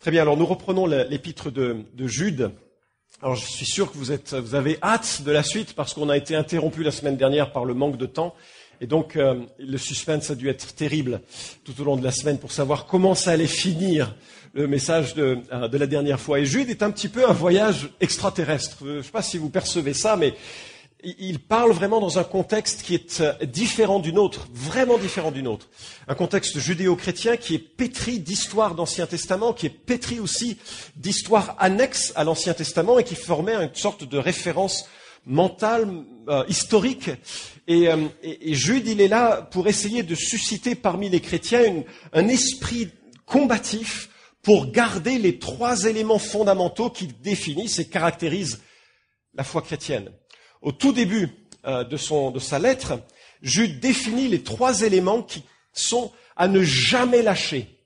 Très bien, alors nous reprenons l'épître de Jude. Alors je suis sûr que vous avez hâte de la suite parce qu'on a été interrompu la semaine dernière par le manque de temps. Et donc le suspense a dû être terrible tout au long de la semaine pour savoir comment ça allait finir le message de la dernière fois. Et Jude est un petit peu un voyage extraterrestre. Je ne sais pas si vous percevez ça, mais il parle vraiment dans un contexte qui est différent d'une autre, vraiment différent d'une autre. Un contexte judéo-chrétien qui est pétri d'histoires d'Ancien Testament, qui est pétri aussi d'histoires annexes à l'Ancien Testament et qui formait une sorte de référence mentale, historique. Et Jude, il est là pour essayer de susciter parmi les chrétiens un esprit combatif pour garder les trois éléments fondamentaux qui définissent et caractérisent la foi chrétienne. Au tout début de sa lettre, Jude définit les trois éléments qui sont à ne jamais lâcher.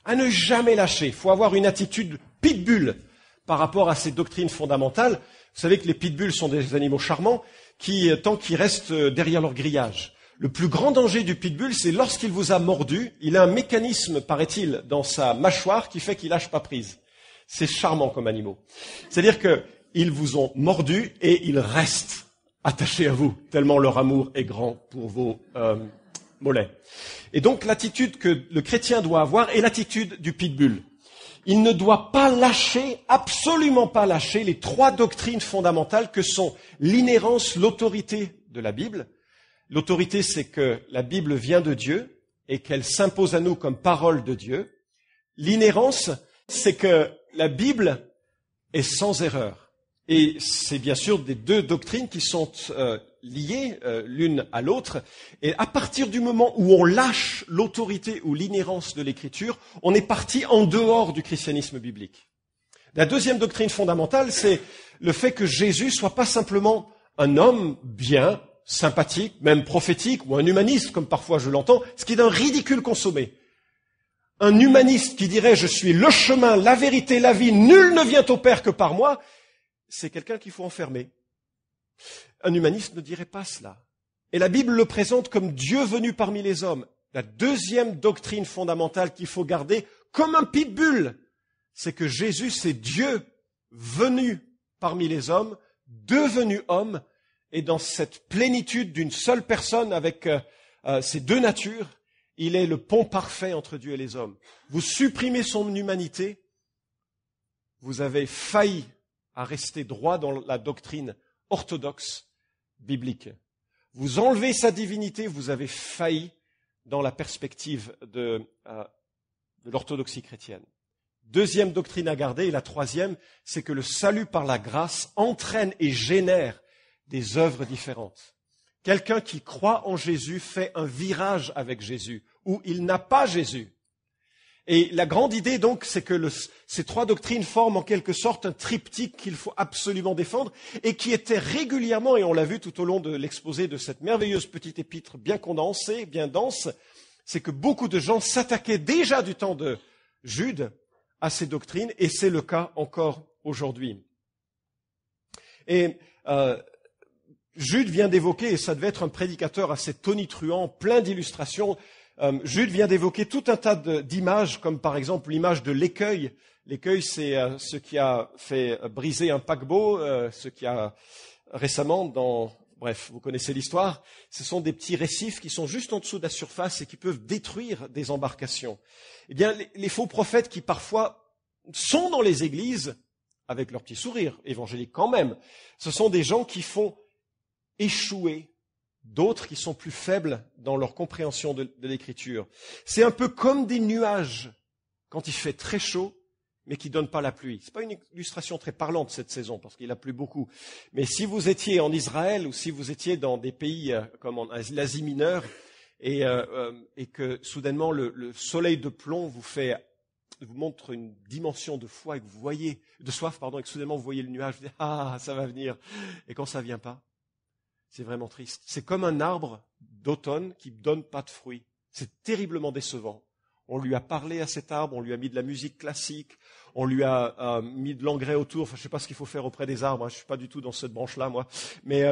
À ne jamais lâcher. Il faut avoir une attitude pitbull par rapport à ces doctrines fondamentales. Vous savez que les pitbulls sont des animaux charmants tant qu'ils restent derrière leur grillage. Le plus grand danger du pitbull, c'est lorsqu'il vous a mordu, il a un mécanisme, paraît-il, dans sa mâchoire qui fait qu'il lâche pas prise. C'est charmant comme animaux. C'est-à-dire qu'ils vous ont mordu et ils restent attachés à vous, tellement leur amour est grand pour vos mollets. Et donc l'attitude que le chrétien doit avoir est l'attitude du pitbull. Il ne doit pas lâcher, absolument pas lâcher, les trois doctrines fondamentales que sont l'inhérence, l'autorité de la Bible. L'autorité, c'est que la Bible vient de Dieu et qu'elle s'impose à nous comme parole de Dieu. L'inhérence, c'est que la Bible est sans erreur. Et c'est bien sûr des deux doctrines qui sont liées l'une à l'autre. Et à partir du moment où on lâche l'autorité ou l'inhérence de l'Écriture, on est parti en dehors du christianisme biblique. La deuxième doctrine fondamentale, c'est le fait que Jésus soit pas simplement un homme bien, sympathique, même prophétique, ou un humaniste, comme parfois je l'entends, ce qui est d'un ridicule consommé. Un humaniste qui dirait « je suis le chemin, la vérité, la vie, nul ne vient au Père que par moi », c'est quelqu'un qu'il faut enfermer. Un humaniste ne dirait pas cela. Et la Bible le présente comme Dieu venu parmi les hommes. La deuxième doctrine fondamentale qu'il faut garder comme un pitbull, c'est que Jésus, c'est Dieu venu parmi les hommes, devenu homme, et dans cette plénitude d'une seule personne avec ces deux natures, il est le pont parfait entre Dieu et les hommes. Vous supprimez son humanité, vous avez failli à rester droit dans la doctrine orthodoxe biblique. Vous enlevez sa divinité, vous avez failli dans la perspective de l'orthodoxie chrétienne. Deuxième doctrine à garder, et la troisième, c'est que le salut par la grâce entraîne et génère des œuvres différentes. Quelqu'un qui croit en Jésus fait un virage avec Jésus, où il n'a pas Jésus. Et la grande idée, donc, c'est que ces trois doctrines forment en quelque sorte un triptyque qu'il faut absolument défendre et qui était régulièrement, et on l'a vu tout au long de l'exposé de cette merveilleuse petite épître bien condensée, bien dense, c'est que beaucoup de gens s'attaquaient déjà du temps de Jude à ces doctrines, et c'est le cas encore aujourd'hui. Et Jude vient d'évoquer, et ça devait être un prédicateur assez tonitruant, plein d'illustrations, Jude vient d'évoquer tout un tas d'images, comme par exemple l'image de l'écueil. L'écueil, c'est ce qui a fait briser un paquebot, ce qui a récemment bref, vous connaissez l'histoire. Ce sont des petits récifs qui sont juste en dessous de la surface et qui peuvent détruire des embarcations. Eh bien, les faux prophètes qui parfois sont dans les églises, avec leur petit sourire évangélique quand même, ce sont des gens qui font échouer d'autres qui sont plus faibles dans leur compréhension de l'Écriture. C'est un peu comme des nuages quand il fait très chaud, mais qui ne donnent pas la pluie. Ce n'est pas une illustration très parlante cette saison, parce qu'il a plu beaucoup. Mais si vous étiez en Israël ou si vous étiez dans des pays comme en l'Asie mineure, et que soudainement le soleil de plomb vous montre une dimension de foi et que de soif, et que soudainement vous voyez le nuage, vous dites, ah, ça va venir. Et quand ça vient pas, c'est vraiment triste. C'est comme un arbre d'automne qui ne donne pas de fruits. C'est terriblement décevant. On lui a parlé à cet arbre, on lui a mis de la musique classique, on lui a mis de l'engrais autour. Enfin, je ne sais pas ce qu'il faut faire auprès des arbres. Je ne suis pas du tout dans cette branche-là, moi. Mais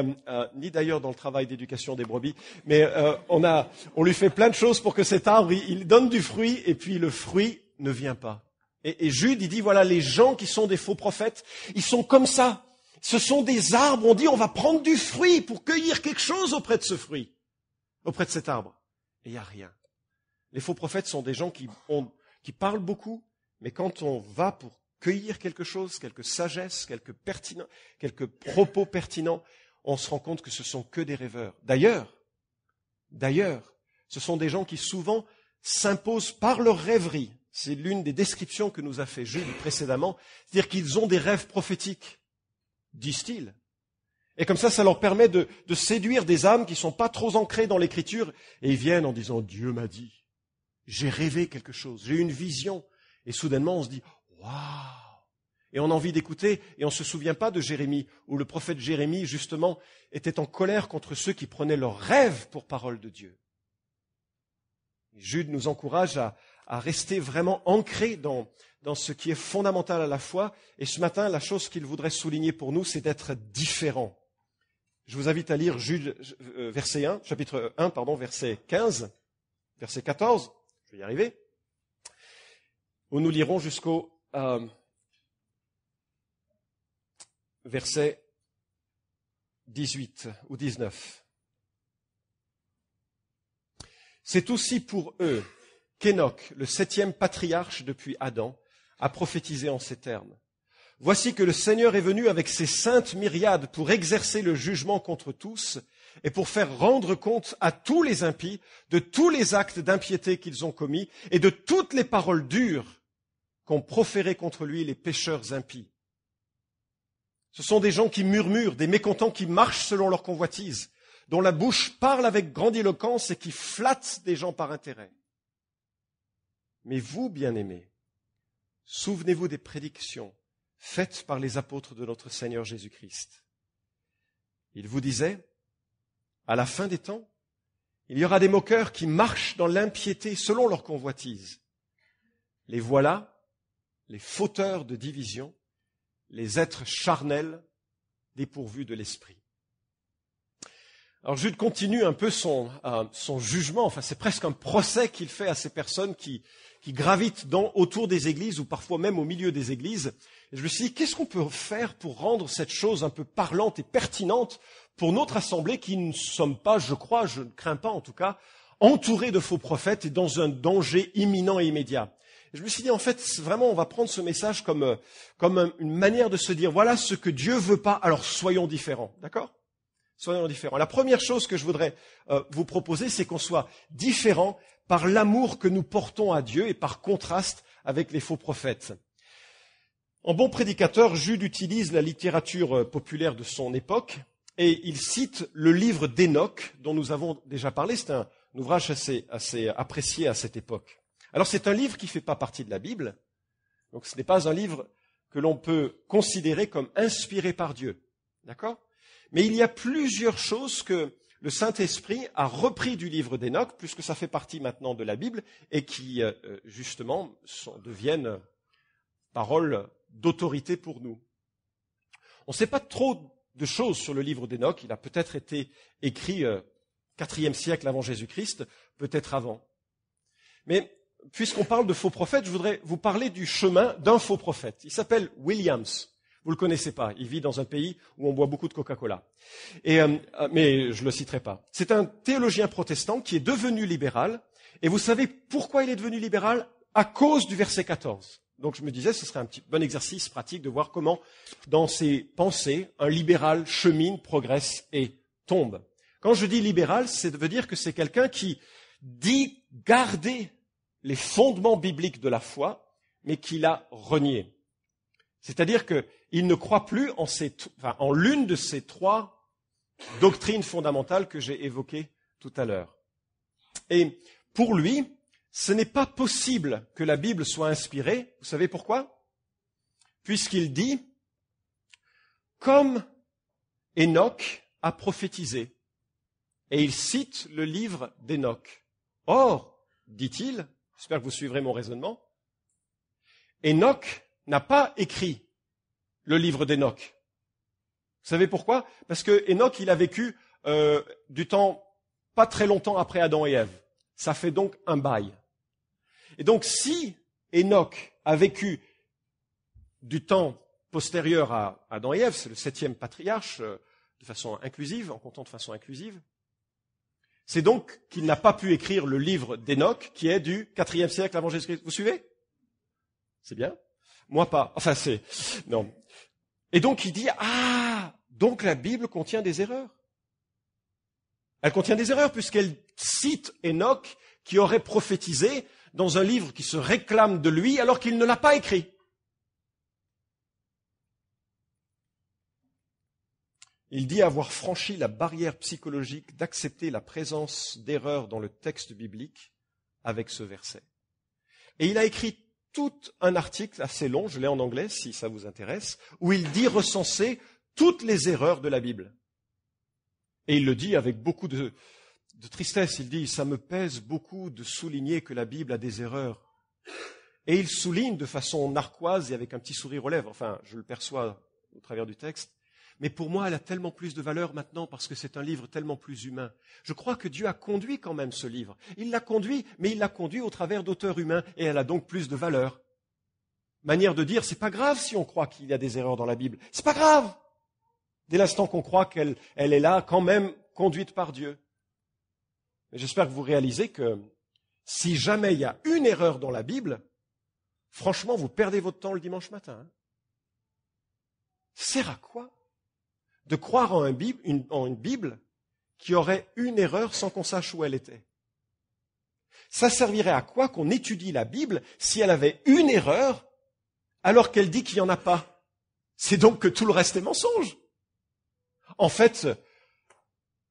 ni d'ailleurs dans le travail d'éducation des brebis. Mais on lui fait plein de choses pour que cet arbre il donne du fruit et puis le fruit ne vient pas. Et Jude, il dit, voilà, les gens qui sont des faux prophètes, ils sont comme ça. Ce sont des arbres, on dit, on va prendre du fruit pour cueillir quelque chose auprès de ce fruit, auprès de cet arbre. Et il n'y a rien. Les faux prophètes sont des gens qui parlent beaucoup, mais quand on va pour cueillir quelque chose, quelque sagesse, quelques propos pertinents, on se rend compte que ce sont que des rêveurs. D'ailleurs, ce sont des gens qui souvent s'imposent par leur rêverie. C'est l'une des descriptions que nous a fait Jude précédemment, c'est-à-dire qu'ils ont des rêves prophétiques, disent-ils. Et comme ça leur permet de séduire des âmes qui ne sont pas trop ancrées dans l'écriture, et ils viennent en disant « Dieu m'a dit, j'ai rêvé quelque chose, j'ai eu une vision ». Et soudainement on se dit « Waouh !» Et on a envie d'écouter, et on ne se souvient pas de Jérémie, où le prophète Jérémie, justement, était en colère contre ceux qui prenaient leurs rêves pour parole de Dieu. Et Jude nous encourage à rester vraiment ancrés dans ce qui est fondamental à la foi. Et ce matin, la chose qu'il voudrait souligner pour nous, c'est d'être différent. Je vous invite à lire Jude, chapitre 1, verset 15, verset 14, je vais y arriver, où nous lirons jusqu'au verset 18 ou 19. C'est aussi pour eux qu'Enoch, le 7e patriarche depuis Adam, a prophétisé en ces termes. Voici que le Seigneur est venu avec ses saintes myriades pour exercer le jugement contre tous et pour faire rendre compte à tous les impies de tous les actes d'impiété qu'ils ont commis et de toutes les paroles dures qu'ont proférées contre lui les pécheurs impies. Ce sont des gens qui murmurent, des mécontents qui marchent selon leur convoitise, dont la bouche parle avec grandiloquence et qui flattent des gens par intérêt. Mais vous, bien-aimés, souvenez-vous des prédictions faites par les apôtres de notre Seigneur Jésus-Christ. Ils vous disaient, à la fin des temps, il y aura des moqueurs qui marchent dans l'impiété selon leur convoitise. Les voilà, les fauteurs de division, les êtres charnels dépourvus de l'esprit. Alors Jude continue un peu son jugement, enfin c'est presque un procès qu'il fait à ces personnes qui gravitent autour des églises ou parfois même au milieu des églises. Et je me suis dit, qu'est-ce qu'on peut faire pour rendre cette chose un peu parlante et pertinente pour notre assemblée qui ne sommes pas, je crois, je ne crains pas en tout cas, entourés de faux prophètes et dans un danger imminent et immédiat. Et je me suis dit, en fait, vraiment, on va prendre ce message comme une manière de se dire, voilà ce que Dieu veut pas, alors soyons différents, d'accord ? Soyons différents. La première chose que je voudrais vous proposer, c'est qu'on soit différents par l'amour que nous portons à Dieu et par contraste avec les faux prophètes. En bon prédicateur, Jude utilise la littérature populaire de son époque et il cite le livre d'Enoch dont nous avons déjà parlé. C'est un ouvrage assez apprécié à cette époque. Alors c'est un livre qui ne fait pas partie de la Bible, donc ce n'est pas un livre que l'on peut considérer comme inspiré par Dieu. D'accord ? Mais il y a plusieurs choses que le Saint-Esprit a repris du livre d'Enoch, puisque ça fait partie maintenant de la Bible, et qui, justement, deviennent paroles d'autorité pour nous. On ne sait pas trop de choses sur le livre d'Enoch. Il a peut-être été écrit 4e siècle avant Jésus-Christ, peut-être avant. Mais puisqu'on parle de faux prophètes, je voudrais vous parler du chemin d'un faux prophète. Il s'appelle Williams. Vous le connaissez pas. Il vit dans un pays où on boit beaucoup de Coca-Cola. Mais je le citerai pas. C'est un théologien protestant qui est devenu libéral. Et vous savez pourquoi il est devenu libéral? À cause du verset 14. Donc je me disais, ce serait un petit bon exercice pratique de voir comment, dans ses pensées, un libéral chemine, progresse et tombe. Quand je dis libéral, ça veut dire que c'est quelqu'un qui dit garder les fondements bibliques de la foi, mais qui l'a renié. C'est-à-dire qu'il ne croit plus en l'une de ces 3 doctrines fondamentales que j'ai évoquées tout à l'heure. Et pour lui, ce n'est pas possible que la Bible soit inspirée. Vous savez pourquoi? Puisqu'il dit, comme Enoch a prophétisé, et il cite le livre d'Enoch. Or, dit-il, j'espère que vous suivrez mon raisonnement, Enoch n'a pas écrit le livre d'Enoch. Vous savez pourquoi? Parce que Enoch, il a vécu du temps pas très longtemps après Adam et Ève. Ça fait donc un bail. Et donc, si Enoch a vécu du temps postérieur à Adam et Ève, c'est le 7e patriarche, de façon inclusive, en comptant de façon inclusive. C'est donc qu'il n'a pas pu écrire le livre d'Enoch, qui est du 4e siècle avant Jésus-Christ. Vous suivez? C'est bien? Moi pas. Enfin, non. Et donc il dit, donc la Bible contient des erreurs. Elle contient des erreurs puisqu'elle cite Enoch qui aurait prophétisé dans un livre qui se réclame de lui alors qu'il ne l'a pas écrit. Il dit avoir franchi la barrière psychologique d'accepter la présence d'erreurs dans le texte biblique avec ce verset. Et il a écrit tout un article assez long, je l'ai en anglais si ça vous intéresse, où il dit recenser toutes les erreurs de la Bible. Et il le dit avec beaucoup de tristesse. Il dit, ça me pèse beaucoup de souligner que la Bible a des erreurs. Et il souligne de façon narquoise et avec un petit sourire aux lèvres, enfin, je le perçois au travers du texte, mais pour moi, elle a tellement plus de valeur maintenant parce que c'est un livre tellement plus humain. Je crois que Dieu a conduit quand même ce livre. Il l'a conduit, mais il l'a conduit au travers d'auteurs humains et elle a donc plus de valeur. Manière de dire, c'est pas grave si on croit qu'il y a des erreurs dans la Bible. C'est pas grave. Dès l'instant qu'on croit qu'elle est là, quand même conduite par Dieu. Mais j'espère que vous réalisez que si jamais il y a une erreur dans la Bible, franchement, vous perdez votre temps le dimanche matin. Hein. Ça sert à quoi de croire en une Bible qui aurait une erreur sans qu'on sache où elle était? Ça servirait à quoi qu'on étudie la Bible si elle avait une erreur alors qu'elle dit qu'il n'y en a pas? C'est donc que tout le reste est mensonge. En fait,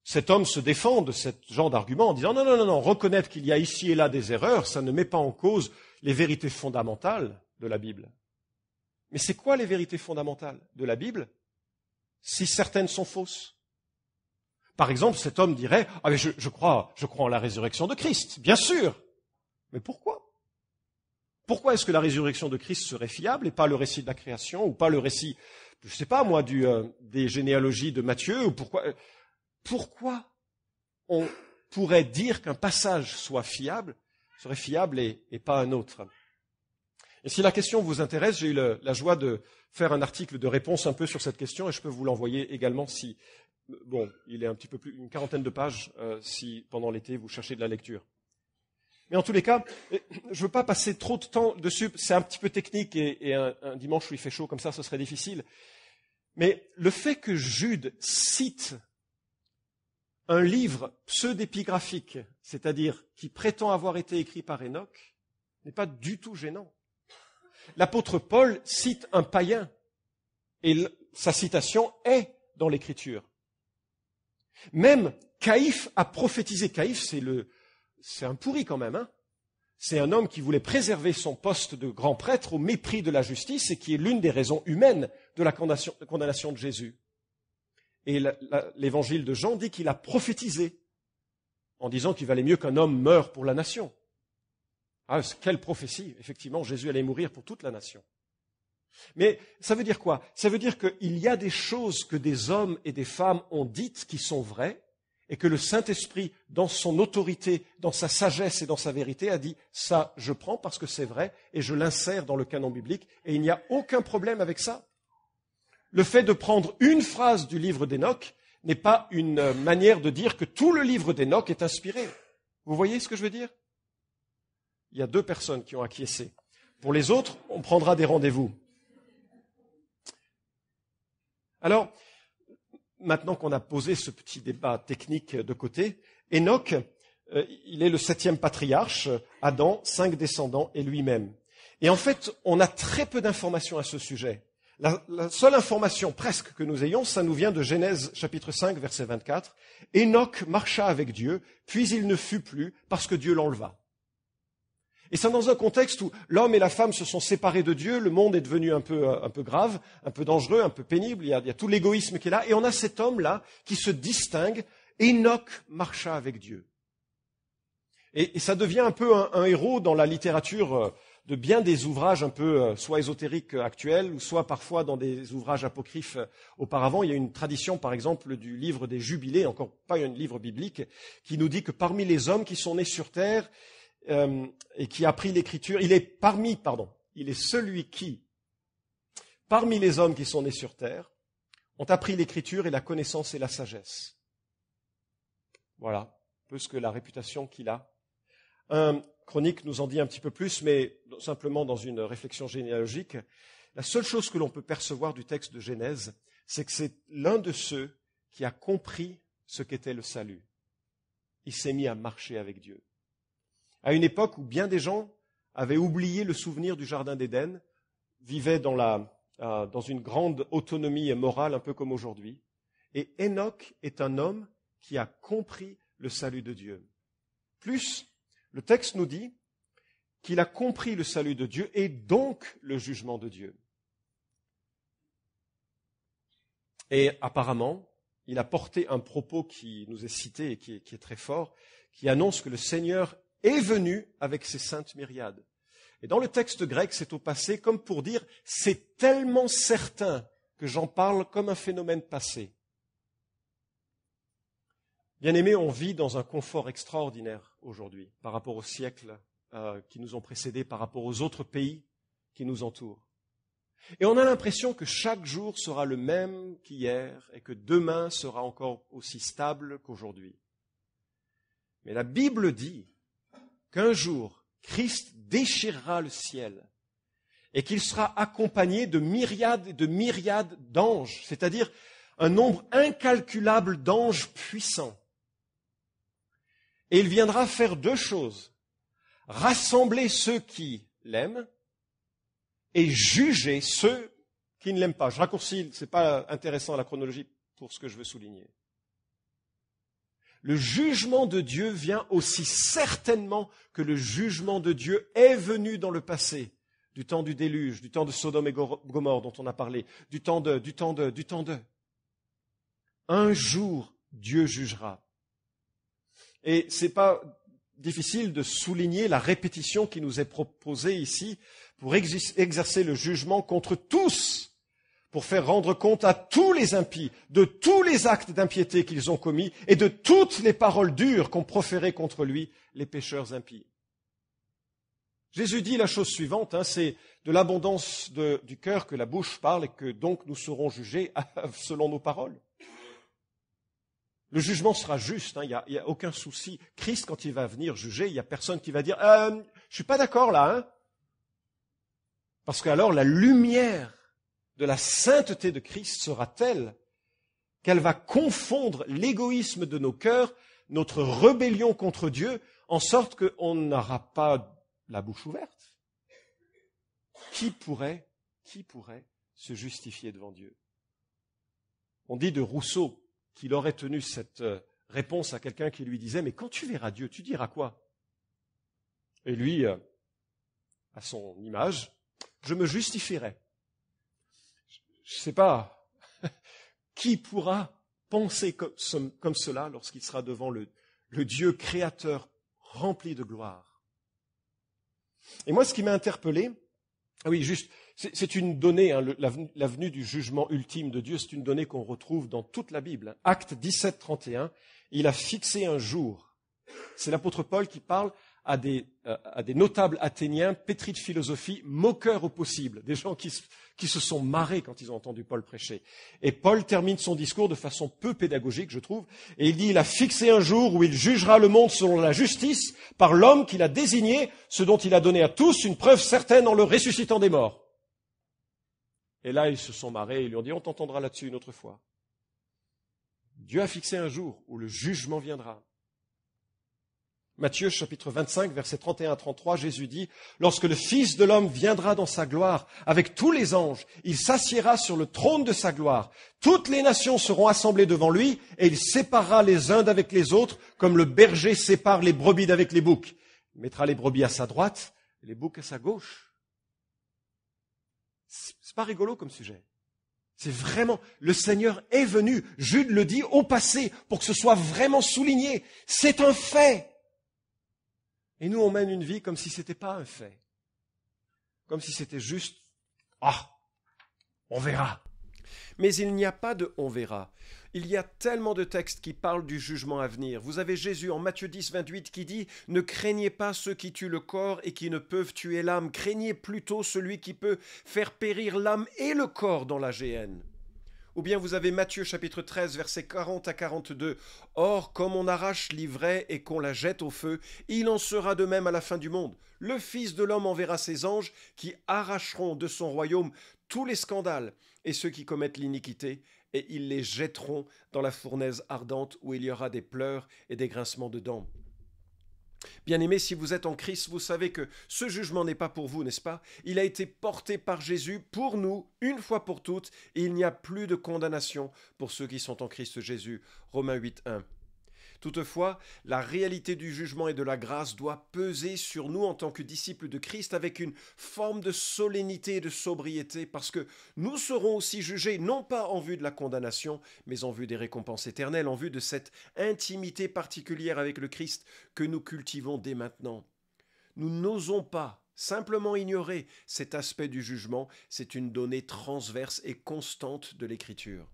cet homme se défend de ce genre d'argument en disant non, reconnaître qu'il y a ici et là des erreurs, ça ne met pas en cause les vérités fondamentales de la Bible. Mais c'est quoi les vérités fondamentales de la Bible si certaines sont fausses? Par exemple, cet homme dirait « Ah mais je crois en la résurrection de Christ, bien sûr !» Mais pourquoi? Pourquoi est-ce que la résurrection de Christ serait fiable et pas le récit de la création ou pas le récit, je ne sais pas moi, des généalogies de Matthieu ou pourquoi on pourrait dire qu'un passage serait fiable et pas un autre? Et si la question vous intéresse, j'ai eu la joie de faire un article de réponse un peu sur cette question et je peux vous l'envoyer également si, il est un petit peu plus, une 40aine de pages si pendant l'été vous cherchez de la lecture. Mais en tous les cas, je ne veux pas passer trop de temps dessus, c'est un petit peu technique et un dimanche où il fait chaud comme ça, ce serait difficile. Mais le fait que Jude cite un livre pseudépigraphique, c'est-à-dire qui prétend avoir été écrit par Enoch, n'est pas du tout gênant. L'apôtre Paul cite un païen et sa citation est dans l'Écriture. Même Caïphe a prophétisé. Caïphe, c'est un pourri quand même. Hein. C'est un homme qui voulait préserver son poste de grand prêtre au mépris de la justice et qui est l'une des raisons humaines de la condamnation de Jésus. Et l'évangile de Jean dit qu'il a prophétisé en disant qu'il valait mieux qu'un homme meure pour la nation. Ah, quelle prophétie! Effectivement, Jésus allait mourir pour toute la nation. Mais ça veut dire quoi? Ça veut dire qu'il y a des choses que des hommes et des femmes ont dites qui sont vraies et que le Saint-Esprit, dans son autorité, dans sa sagesse et dans sa vérité, a dit « ça, je prends parce que c'est vrai et je l'insère dans le canon biblique et il n'y a aucun problème avec ça. » Le fait de prendre une phrase du livre d'Enoch n'est pas une manière de dire que tout le livre d'Enoch est inspiré. Vous voyez ce que je veux dire? Il y a 2 personnes qui ont acquiescé. Pour les autres, on prendra des rendez-vous. Alors, maintenant qu'on a posé ce petit débat technique de côté, Enoch, il est le 7e patriarche, Adam, 5 descendants et lui-même. Et en fait, on a très peu d'informations à ce sujet. La seule information presque que nous ayons, ça nous vient de Genèse chapitre 5, verset 24. Enoch marcha avec Dieu, puis il ne fut plus parce que Dieu l'enleva. Et c'est dans un contexte où l'homme et la femme se sont séparés de Dieu, le monde est devenu un peu grave, un peu dangereux, un peu pénible, il y a tout l'égoïsme qui est là, et on a cet homme-là qui se distingue, Enoch marcha avec Dieu. Et ça devient un peu un héros dans la littérature de bien des ouvrages un peu soit ésotériques actuels, ou soit parfois dans des ouvrages apocryphes auparavant. Il y a une tradition, par exemple, du livre des Jubilés, encore pas un livre biblique, qui nous dit que parmi les hommes qui sont nés sur terre, et qui a appris l'écriture, il est il est celui qui, parmi les hommes qui sont nés sur terre, ont appris l'écriture et la connaissance et la sagesse. Voilà, un peu ce que la réputation qu'il a. Un chronique nous en dit un petit peu plus, mais simplement dans une réflexion généalogique. La seule chose que l'on peut percevoir du texte de Genèse, c'est que c'est l'un de ceux qui a compris ce qu'était le salut. Il s'est mis à marcher avec Dieu. À une époque où bien des gens avaient oublié le souvenir du Jardin d'Éden, vivaient dans une grande autonomie morale, un peu comme aujourd'hui. Et Enoch est un homme qui a compris le salut de Dieu. Plus, le texte nous dit qu'il a compris le salut de Dieu et donc le jugement de Dieu. Et apparemment, il a porté un propos qui nous est cité et qui est très fort, qui annonce que le Seigneur est venu avec ses saintes myriades. Et dans le texte grec, c'est au passé comme pour dire « c'est tellement certain que j'en parle comme un phénomène passé ». Bien-aimés, on vit dans un confort extraordinaire aujourd'hui par rapport aux siècles qui nous ont précédés, par rapport aux autres pays qui nous entourent. Et on a l'impression que chaque jour sera le même qu'hier et que demain sera encore aussi stable qu'aujourd'hui. Mais la Bible dit qu'un jour, Christ déchirera le ciel et qu'il sera accompagné de myriades et de myriades d'anges, c'est-à-dire un nombre incalculable d'anges puissants. Et il viendra faire deux choses, rassembler ceux qui l'aiment et juger ceux qui ne l'aiment pas. Je raccourcis, ce n'est pas intéressant la chronologie pour ce que je veux souligner. Le jugement de Dieu vient aussi certainement que le jugement de Dieu est venu dans le passé, du temps du déluge, du temps de Sodome et Gomorrhe dont on a parlé, du temps de. Un jour, Dieu jugera. Et c'est pas difficile de souligner la répétition qui nous est proposée ici pour exercer le jugement contre tous, pour faire rendre compte à tous les impies de tous les actes d'impiété qu'ils ont commis et de toutes les paroles dures qu'ont proférées contre lui les pécheurs impies. Jésus dit la chose suivante, c'est de l'abondance du cœur que la bouche parle et que donc nous serons jugés selon nos paroles. Le jugement sera juste, il n'y a aucun souci. Christ, quand il va venir juger, il n'y a personne qui va dire « je ne suis pas d'accord là ». Parce qu'alors la lumière de la sainteté de Christ sera telle qu'elle va confondre l'égoïsme de nos cœurs, notre rébellion contre Dieu, en sorte qu'on n'aura pas la bouche ouverte. Qui pourrait se justifier devant Dieu? On dit de Rousseau qu'il aurait tenu cette réponse à quelqu'un qui lui disait « Mais quand tu verras Dieu, tu diras quoi ?» Et lui, à son image, « Je me justifierai. » Je ne sais pas, qui pourra penser comme cela lorsqu'il sera devant le Dieu créateur rempli de gloire? Et moi, ce qui m'a interpellé, c'est une donnée, la venue du jugement ultime de Dieu, c'est une donnée qu'on retrouve dans toute la Bible. Acte 17, 31, il a fixé un jour. C'est l'apôtre Paul qui parle à des notables athéniens pétris de philosophie, moqueurs au possible, des gens qui se sont marrés quand ils ont entendu Paul prêcher. Et Paul termine son discours de façon peu pédagogique, je trouve, et il dit, il a fixé un jour où il jugera le monde selon la justice par l'homme qu'il a désigné, ce dont il a donné à tous une preuve certaine en le ressuscitant des morts. Et là, ils se sont marrés et ils lui ont dit, on t'entendra là-dessus une autre fois. Dieu a fixé un jour où le jugement viendra. Matthieu chapitre 25, versets 31 à 33, Jésus dit, « Lorsque le Fils de l'homme viendra dans sa gloire, avec tous les anges, il s'assiera sur le trône de sa gloire. Toutes les nations seront assemblées devant lui, et il séparera les uns d'avec les autres, comme le berger sépare les brebis d'avec les boucs. Il mettra les brebis à sa droite, et les boucs à sa gauche. » C'est pas rigolo comme sujet. C'est vraiment, le Seigneur est venu, Jude le dit au passé, pour que ce soit vraiment souligné. C'est un fait. Et nous, on mène une vie comme si ce n'était pas un fait. Comme si c'était juste, on verra. Mais il n'y a pas de « on verra ». Il y a tellement de textes qui parlent du jugement à venir. Vous avez Jésus en Matthieu 10, 28 qui dit « Ne craignez pas ceux qui tuent le corps et qui ne peuvent tuer l'âme. Craignez plutôt celui qui peut faire périr l'âme et le corps dans la géhenne. » Ou bien vous avez Matthieu chapitre 13, versets 40 à 42. « Or, comme on arrache l'ivraie et qu'on la jette au feu, il en sera de même à la fin du monde. Le Fils de l'homme enverra ses anges qui arracheront de son royaume tous les scandales et ceux qui commettent l'iniquité, et ils les jetteront dans la fournaise ardente où il y aura des pleurs et des grincements de dents. » Bien-aimés, si vous êtes en Christ, vous savez que ce jugement n'est pas pour vous, n'est-ce pas? Il a été porté par Jésus pour nous, une fois pour toutes, et il n'y a plus de condamnation pour ceux qui sont en Christ Jésus. Romains 8, 1. Toutefois, la réalité du jugement et de la grâce doit peser sur nous en tant que disciples de Christ avec une forme de solennité et de sobriété, parce que nous serons aussi jugés, non pas en vue de la condamnation, mais en vue des récompenses éternelles, en vue de cette intimité particulière avec le Christ que nous cultivons dès maintenant. Nous n'osons pas simplement ignorer cet aspect du jugement, c'est une donnée transverse et constante de l'Écriture.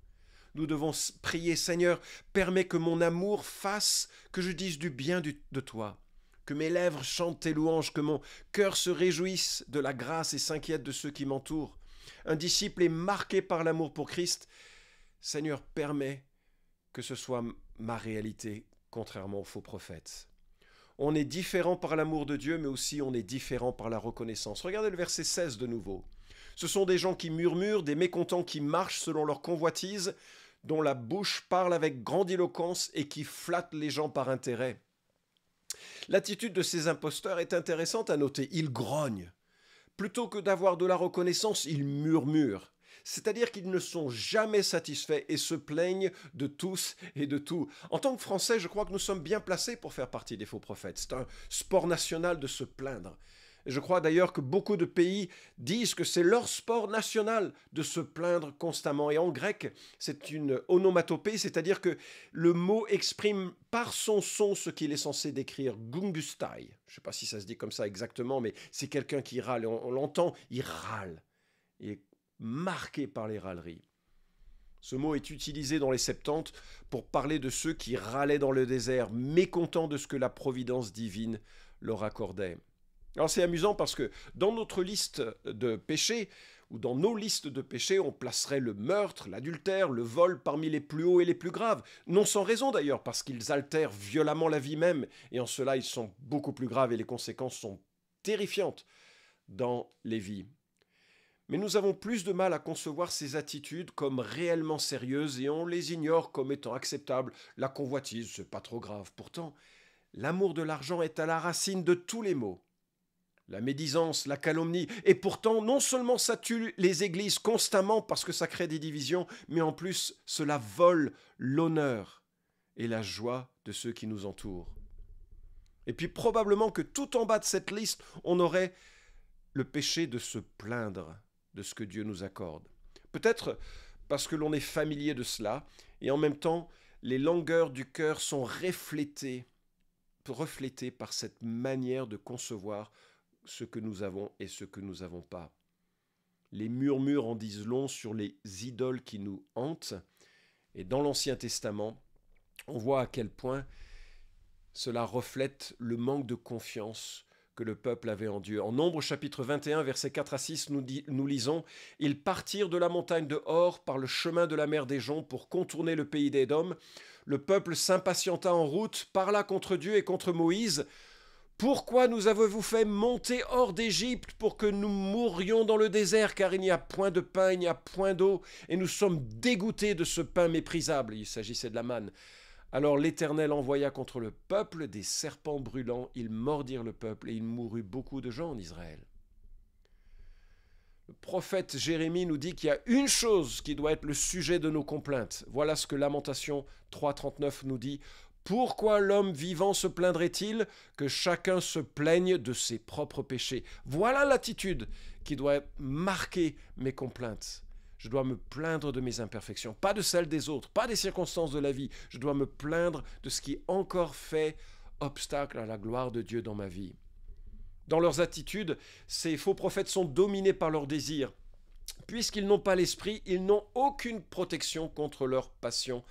Nous devons prier, Seigneur, permets que mon amour fasse que je dise du bien de toi, que mes lèvres chantent tes louanges, que mon cœur se réjouisse de la grâce et s'inquiète de ceux qui m'entourent. Un disciple est marqué par l'amour pour Christ. Seigneur, permets que ce soit ma réalité, contrairement aux faux prophètes. On est différent par l'amour de Dieu, mais aussi on est différent par la reconnaissance. Regardez le verset 16 de nouveau. Ce sont des gens qui murmurent, des mécontents qui marchent selon leur convoitise, dont la bouche parle avec grandiloquence et qui flattent les gens par intérêt. L'attitude de ces imposteurs est intéressante à noter. Ils grognent. Plutôt que d'avoir de la reconnaissance, ils murmurent. C'est-à-dire qu'ils ne sont jamais satisfaits et se plaignent de tous et de tout. En tant que Français, je crois que nous sommes bien placés pour faire partie des faux prophètes. C'est un sport national de se plaindre. Je crois d'ailleurs que beaucoup de pays disent que c'est leur sport national de se plaindre constamment. Et en grec, c'est une onomatopée, c'est-à-dire que le mot exprime par son son ce qu'il est censé décrire. Gungustai. Je ne sais pas si ça se dit comme ça exactement, mais c'est quelqu'un qui râle. Et on l'entend, il râle. Il est marqué par les râleries. Ce mot est utilisé dans les Septante pour parler de ceux qui râlaient dans le désert, mécontents de ce que la providence divine leur accordait. Alors c'est amusant parce que dans notre liste de péchés, ou dans nos listes de péchés, on placerait le meurtre, l'adultère, le vol parmi les plus hauts et les plus graves. Non sans raison d'ailleurs, parce qu'ils altèrent violemment la vie même, et en cela ils sont beaucoup plus graves et les conséquences sont terrifiantes dans les vies. Mais nous avons plus de mal à concevoir ces attitudes comme réellement sérieuses et on les ignore comme étant acceptables. La convoitise, c'est pas trop grave. Pourtant, l'amour de l'argent est à la racine de tous les maux. La médisance, la calomnie, et pourtant non seulement ça tue les églises constamment parce que ça crée des divisions, mais en plus cela vole l'honneur et la joie de ceux qui nous entourent. Et puis probablement que tout en bas de cette liste, on aurait le péché de se plaindre de ce que Dieu nous accorde. Peut-être parce que l'on est familier de cela, et en même temps, les langueurs du cœur sont reflétées par cette manière de concevoir ce que nous avons et ce que nous n'avons pas. Les murmures en disent long sur les idoles qui nous hantent, et dans l'Ancien Testament, on voit à quel point cela reflète le manque de confiance que le peuple avait en Dieu. En Nombre chapitre 21, versets 4 à 6, nous lisons « Ils partirent de la montagne de Hor par le chemin de la mer des Joncs pour contourner le pays d'Édom. Le peuple s'impatienta en route, parla contre Dieu et contre Moïse. « Pourquoi nous avez-vous fait monter hors d'Égypte pour que nous mourions dans le désert, car il n'y a point de pain, il n'y a point d'eau, et nous sommes dégoûtés de ce pain méprisable. » Il s'agissait de la manne. Alors l'Éternel envoya contre le peuple des serpents brûlants, ils mordirent le peuple et il mourut beaucoup de gens en Israël. Le prophète Jérémie nous dit qu'il y a une chose qui doit être le sujet de nos complaintes. Voilà ce que Lamentation 3.39 nous dit. « Pourquoi l'homme vivant se plaindrait-il que chacun se plaigne de ses propres péchés ?» Voilà l'attitude qui doit marquer mes complaintes. Je dois me plaindre de mes imperfections, pas de celles des autres, pas des circonstances de la vie. Je dois me plaindre de ce qui encore fait obstacle à la gloire de Dieu dans ma vie. Dans leurs attitudes, ces faux prophètes sont dominés par leurs désirs. Puisqu'ils n'ont pas l'esprit, ils n'ont aucune protection contre leurs passions.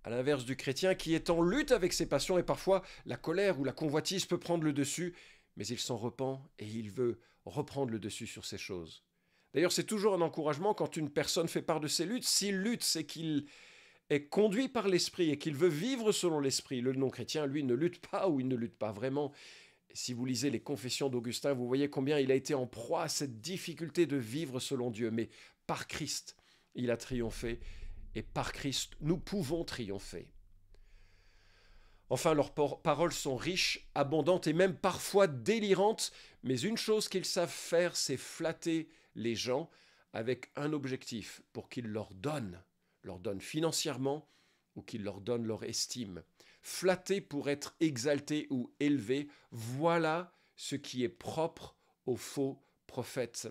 À l'inverse du chrétien qui est en lutte avec ses passions et parfois la colère ou la convoitise peut prendre le dessus, mais il s'en repent et il veut reprendre le dessus sur ces choses. D'ailleurs, c'est toujours un encouragement quand une personne fait part de ses luttes. S'il lutte, c'est qu'il est conduit par l'esprit et qu'il veut vivre selon l'esprit. Le non-chrétien, lui, ne lutte pas ou il ne lutte pas vraiment. Et si vous lisez les confessions d'Augustin, vous voyez combien il a été en proie à cette difficulté de vivre selon Dieu. Mais par Christ, il a triomphé et par Christ, nous pouvons triompher. Enfin, leurs paroles sont riches, abondantes et même parfois délirantes, mais une chose qu'ils savent faire, c'est flatter les gens avec un objectif, pour qu'ils leur donnent financièrement ou qu'ils leur donnent leur estime. Flatter pour être exalté ou élevé, voilà ce qui est propre aux faux prophètes.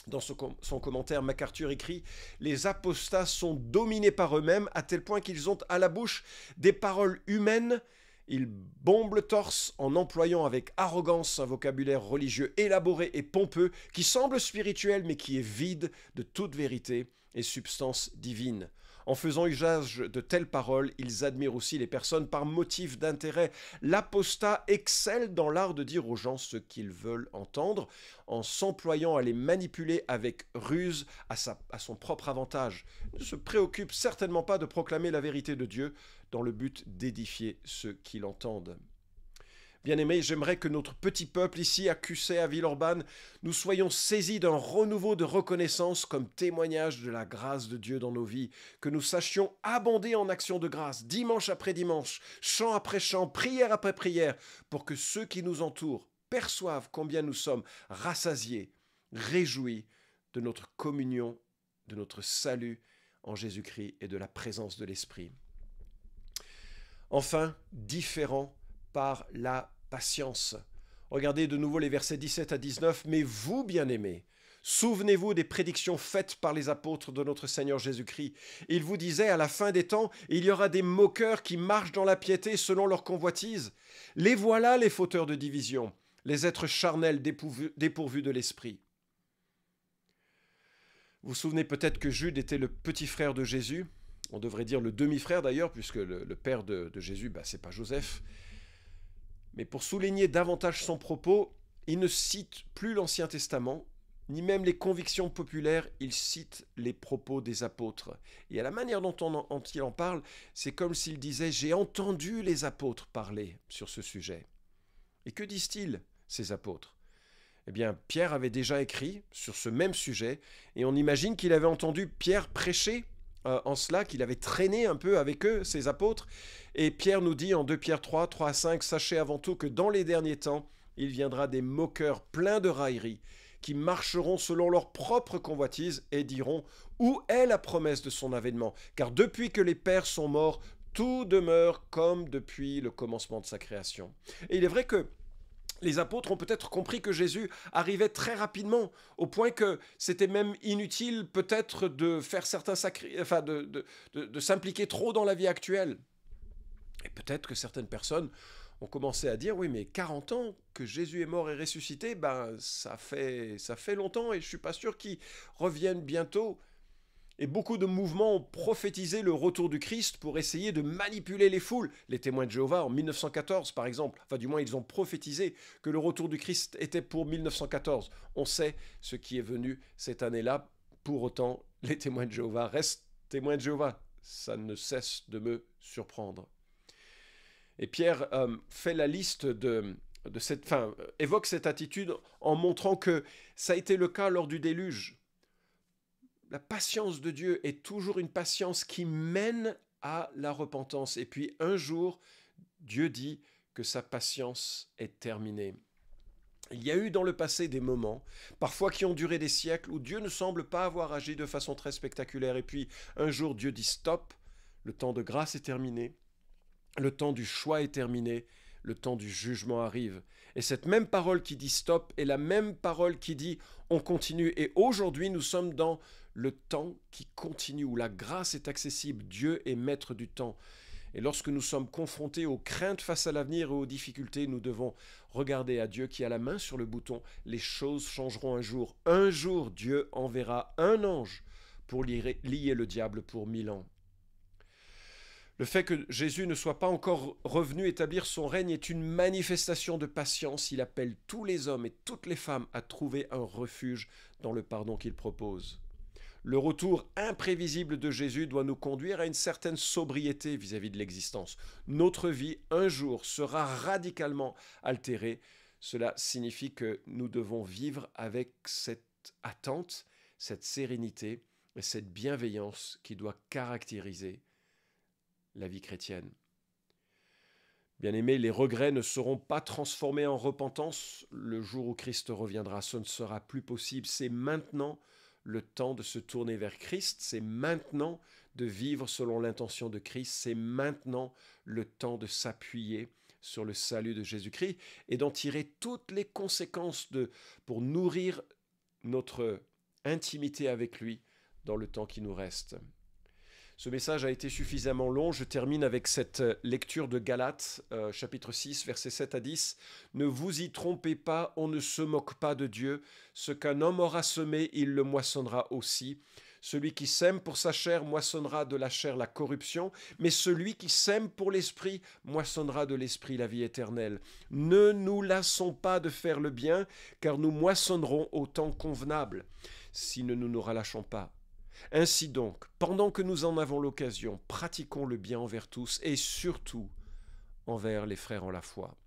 Dans son commentaire, MacArthur écrit « Les apostats sont dominés par eux-mêmes à tel point qu'ils ont à la bouche des paroles humaines. Ils bombent le torse en employant avec arrogance un vocabulaire religieux élaboré et pompeux qui semble spirituel mais qui est vide de toute vérité et substance divine. En faisant usage de telles paroles, ils admirent aussi les personnes par motif d'intérêt. L'apostat excelle dans l'art de dire aux gens ce qu'ils veulent entendre, en s'employant à les manipuler avec ruse à son propre avantage. Il ne se préoccupe certainement pas de proclamer la vérité de Dieu dans le but d'édifier ceux qui l'entendent. Bien-aimés, j'aimerais que notre petit peuple ici, à Cusset, à Villeurbanne, nous soyons saisis d'un renouveau de reconnaissance comme témoignage de la grâce de Dieu dans nos vies, que nous sachions abonder en actions de grâce, dimanche après dimanche, chant après chant, prière après prière, pour que ceux qui nous entourent perçoivent combien nous sommes rassasiés, réjouis de notre communion, de notre salut en Jésus-Christ et de la présence de l'Esprit. Enfin, différent par la patience. Regardez de nouveau les versets 17 à 19. « Mais vous, bien-aimés, souvenez-vous des prédictions faites par les apôtres de notre Seigneur Jésus-Christ. Ils vous disaient, à la fin des temps, il y aura des moqueurs qui marchent dans la piété selon leur convoitise. Les voilà les fauteurs de division, les êtres charnels dépourvus de l'esprit. » Vous vous souvenez peut-être que Jude était le petit frère de Jésus. On devrait dire le demi-frère d'ailleurs, puisque le père de Jésus, c'est pas Joseph. Mais pour souligner davantage son propos, il ne cite plus l'Ancien Testament, ni même les convictions populaires, il cite les propos des apôtres. Et à la manière dont il en parle, c'est comme s'il disait « J'ai entendu les apôtres parler sur ce sujet ». Et que disent-ils, ces apôtres ? Eh bien, Pierre avait déjà écrit sur ce même sujet, et on imagine qu'il avait entendu Pierre prêcher en cela, qu'il avait traîné un peu avec eux, ces apôtres. Et Pierre nous dit en 2 Pierre 3, 3 à 5, « Sachez avant tout que dans les derniers temps, il viendra des moqueurs pleins de railleries, qui marcheront selon leur propre convoitise et diront « Où est la promesse de son avènement ? Car depuis que les pères sont morts, tout demeure comme depuis le commencement de sa création. » Et il est vrai que les apôtres ont peut-être compris que Jésus arrivait très rapidement, au point que c'était même inutile peut-être de faire certains de s'impliquer trop dans la vie actuelle. Et peut-être que certaines personnes ont commencé à dire « Oui, mais 40 ans que Jésus est mort et ressuscité, ça fait longtemps et je ne suis pas sûr qu'il revienne bientôt. » Et beaucoup de mouvements ont prophétisé le retour du Christ pour essayer de manipuler les foules. Les témoins de Jéhovah en 1914 par exemple, enfin du moins ils ont prophétisé que le retour du Christ était pour 1914. On sait ce qui est venu cette année-là. Pour autant, les témoins de Jéhovah restent témoins de Jéhovah. Ça ne cesse de me surprendre. Et Pierre fait la liste évoque cette attitude en montrant que ça a été le cas lors du déluge. La patience de Dieu est toujours une patience qui mène à la repentance. Et puis un jour, Dieu dit que sa patience est terminée. Il y a eu dans le passé des moments, parfois qui ont duré des siècles, où Dieu ne semble pas avoir agi de façon très spectaculaire. Et puis un jour, Dieu dit stop, le temps de grâce est terminé, le temps du choix est terminé, le temps du jugement arrive. Et cette même parole qui dit stop est la même parole qui dit on continue. Et aujourd'hui, nous sommes dans le temps qui continue, où la grâce est accessible. Dieu est maître du temps. Et lorsque nous sommes confrontés aux craintes face à l'avenir et aux difficultés, nous devons regarder à Dieu qui a la main sur le bouton. Les choses changeront un jour. Un jour, Dieu enverra un ange pour lier le diable pour 1000 ans. Le fait que Jésus ne soit pas encore revenu établir son règne est une manifestation de patience. Il appelle tous les hommes et toutes les femmes à trouver un refuge dans le pardon qu'il propose. Le retour imprévisible de Jésus doit nous conduire à une certaine sobriété vis-à-vis de l'existence. Notre vie, un jour, sera radicalement altérée. Cela signifie que nous devons vivre avec cette attente, cette sérénité et cette bienveillance qui doit caractériser la vie chrétienne. Bien-aimés, les regrets ne seront pas transformés en repentance le jour où Christ reviendra. Ce ne sera plus possible. C'est maintenant le temps de se tourner vers Christ. C'est maintenant de vivre selon l'intention de Christ. C'est maintenant le temps de s'appuyer sur le salut de Jésus-Christ et d'en tirer toutes les conséquences pour nourrir notre intimité avec lui dans le temps qui nous reste. Ce message a été suffisamment long. Je termine avec cette lecture de Galates, chapitre 6, versets 7 à 10. « Ne vous y trompez pas, on ne se moque pas de Dieu. Ce qu'un homme aura semé, il le moissonnera aussi. Celui qui sème pour sa chair moissonnera de la chair la corruption, mais celui qui sème pour l'esprit moissonnera de l'esprit la vie éternelle. Ne nous lassons pas de faire le bien, car nous moissonnerons au temps convenable, si nous ne nous relâchons pas. Ainsi donc, pendant que nous en avons l'occasion, pratiquons le bien envers tous et surtout envers les frères en la foi. »